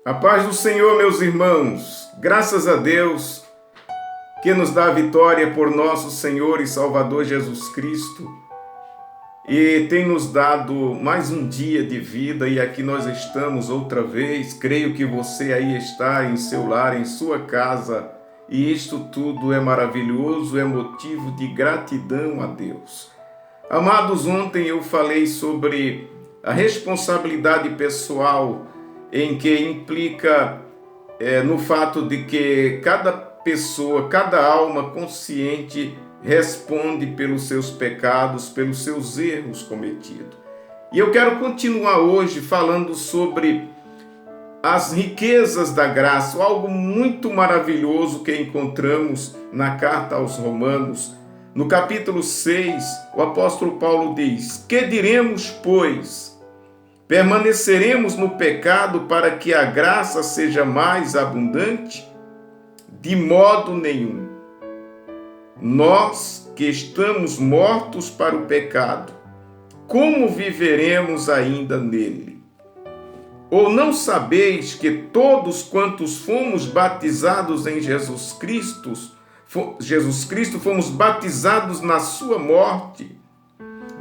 A paz do Senhor, meus irmãos, graças a Deus que nos dá a vitória por nosso Senhor e Salvador Jesus Cristo e tem nos dado mais um dia de vida e aqui nós estamos outra vez. Creio que você aí está em seu lar, em sua casa, e isto tudo é maravilhoso, é motivo de gratidão a Deus. Amados, ontem eu falei sobre a responsabilidade pessoal em que implica no fato de que cada pessoa, cada alma consciente responde pelos seus pecados, pelos seus erros cometidos. E eu quero continuar hoje falando sobre as riquezas da graça, algo muito maravilhoso que encontramos na carta aos Romanos. No capítulo 6, o apóstolo Paulo diz: "Que diremos, pois? Permaneceremos no pecado para que a graça seja mais abundante? De modo nenhum. Nós que estamos mortos para o pecado, como viveremos ainda nele? Ou não sabeis que todos quantos fomos batizados em Jesus Cristo, fomos batizados na sua morte,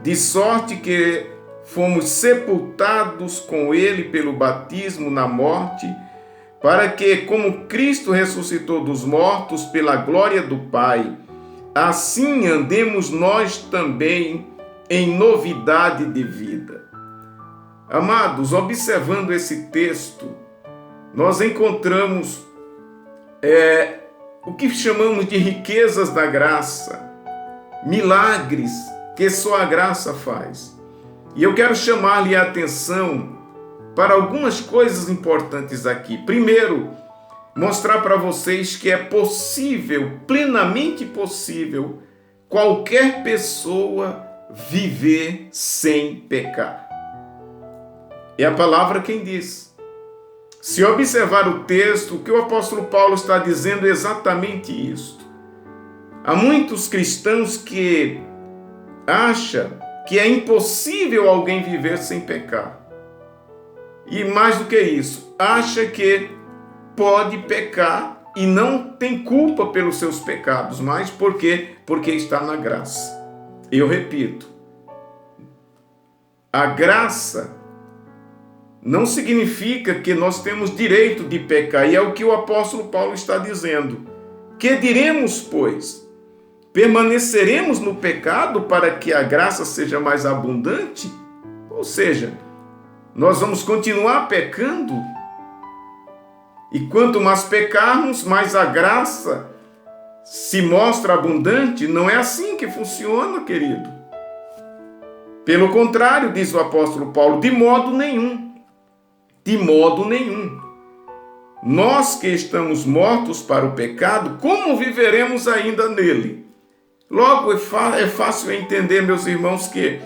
de sorte que fomos sepultados com ele pelo batismo na morte, para que, como Cristo ressuscitou dos mortos pela glória do Pai, assim andemos nós também em novidade de vida." Amados, observando esse texto, nós encontramos o que chamamos de riquezas da graça, milagres que só a graça faz. E eu quero chamar-lhe a atenção para algumas coisas importantes aqui. Primeiro, mostrar para vocês que é possível, plenamente possível, qualquer pessoa viver sem pecar. É a palavra quem diz. Se observar o texto, o que o apóstolo Paulo está dizendo é exatamente isto. Há muitos cristãos que acham que é impossível alguém viver sem pecar. E mais do que isso, acha que pode pecar e não tem culpa pelos seus pecados. Mas por quê? Porque está na graça. Eu repito, a graça não significa que nós temos direito de pecar, e é o que o apóstolo Paulo está dizendo. Que diremos, pois? Permaneceremos no pecado para que a graça seja mais abundante? Ou seja, nós vamos continuar pecando? E quanto mais pecarmos, mais a graça se mostra abundante? Não é assim que funciona, querido. Pelo contrário, diz o apóstolo Paulo, de modo nenhum. De modo nenhum. Nós que estamos mortos para o pecado, como viveremos ainda nele? Logo, é fácil entender, meus irmãos, que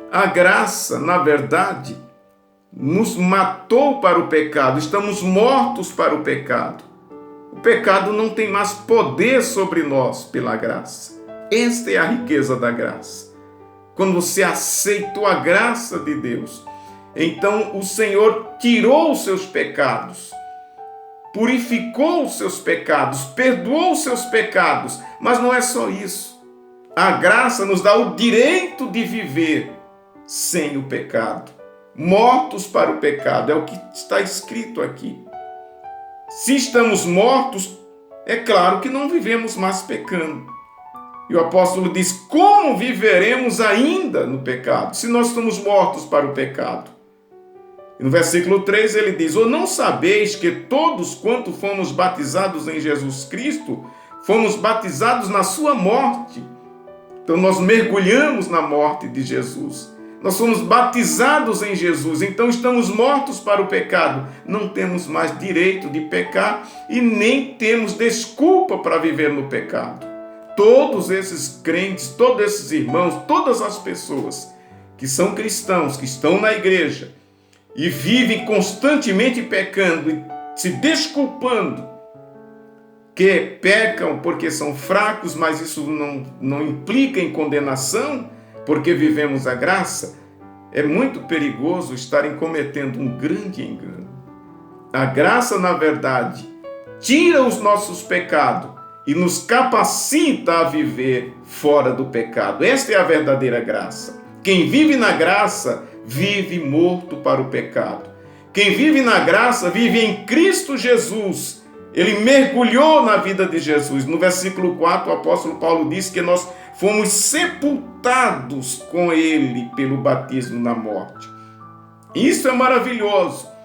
a graça, na verdade, nos matou para o pecado. Estamos mortos para o pecado. O pecado não tem mais poder sobre nós pela graça. Esta é a riqueza da graça. Quando você aceitou a graça de Deus, então o Senhor tirou os seus pecados, purificou os seus pecados, perdoou os seus pecados. Mas não é só isso. A graça nos dá o direito de viver sem o pecado, mortos para o pecado. É o que está escrito aqui. Se estamos mortos, é claro que não vivemos mais pecando. E o apóstolo diz: como viveremos ainda no pecado, se nós estamos mortos para o pecado? E no versículo 3 ele diz: ou não sabeis que todos quanto fomos batizados em Jesus Cristo, fomos batizados na sua morte? Então nós mergulhamos na morte de Jesus. Nós fomos batizados em Jesus, então estamos mortos para o pecado. Não temos mais direito de pecar e nem temos desculpa para viver no pecado. Todos esses crentes, todos esses irmãos, todas as pessoas que são cristãos, que estão na igreja e vivem constantemente pecando e se desculpando, que pecam porque são fracos, mas isso não implica em condenação, porque vivemos a graça, é muito perigoso estarem cometendo um grande engano. A graça, na verdade, tira os nossos pecados e nos capacita a viver fora do pecado. Esta é a verdadeira graça. Quem vive na graça, vive morto para o pecado. Quem vive na graça, vive em Cristo Jesus. Ele mergulhou na vida de Jesus. No versículo 4, o apóstolo Paulo diz que nós fomos sepultados com ele pelo batismo na morte. Isso é maravilhoso.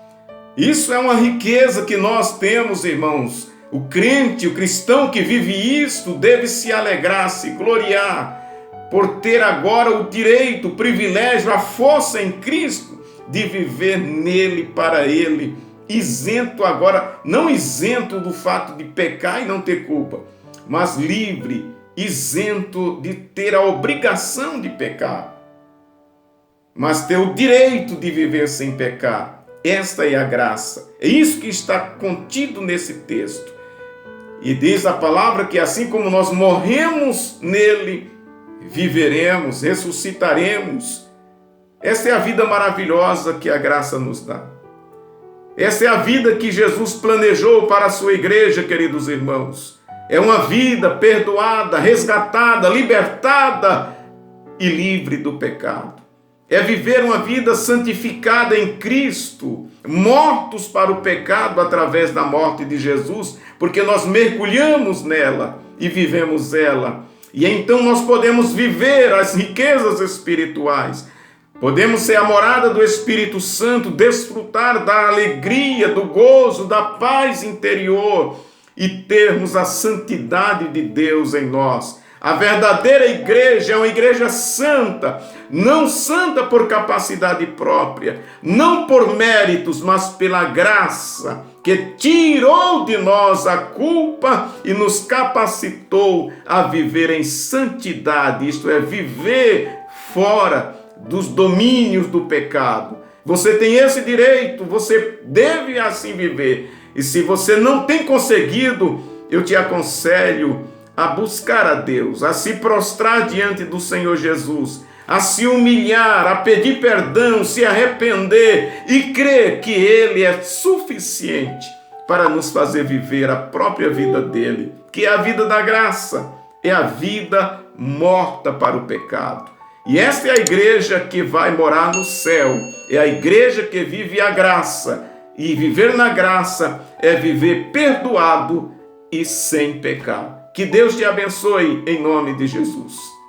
Isso é uma riqueza que nós temos, irmãos. O crente, o cristão que vive isto, deve se alegrar, se gloriar, por ter agora o direito, o privilégio, a força em Cristo de viver nele, para ele, isento agora, não isento do fato de pecar e não ter culpa, mas livre, isento de ter a obrigação de pecar, mas ter o direito de viver sem pecar. Esta é a graça. É isso que está contido nesse texto. E diz a palavra que assim como nós morremos nele, viveremos, ressuscitaremos. Essa é a vida maravilhosa que a graça nos dá. Essa é a vida que Jesus planejou para a sua igreja, queridos irmãos. É uma vida perdoada, resgatada, libertada e livre do pecado. É viver uma vida santificada em Cristo, mortos para o pecado através da morte de Jesus, porque nós mergulhamos nela e vivemos ela. E então nós podemos viver as riquezas espirituais. Podemos ser a morada do Espírito Santo, desfrutar da alegria, do gozo, da paz interior e termos a santidade de Deus em nós. A verdadeira igreja é uma igreja santa, não santa por capacidade própria, não por méritos, mas pela graça que tirou de nós a culpa e nos capacitou a viver em santidade, isto é, viver fora dos domínios do pecado. Você tem esse direito, você deve assim viver. E se você não tem conseguido, eu te aconselho a buscar a Deus, a se prostrar diante do Senhor Jesus, a se humilhar, a pedir perdão, se arrepender e crer que Ele é suficiente para nos fazer viver a própria vida dele, que é a vida da graça, é a vida morta para o pecado. E esta é a igreja que vai morar no céu, é a igreja que vive a graça, e viver na graça é viver perdoado e sem pecar. Que Deus te abençoe em nome de Jesus.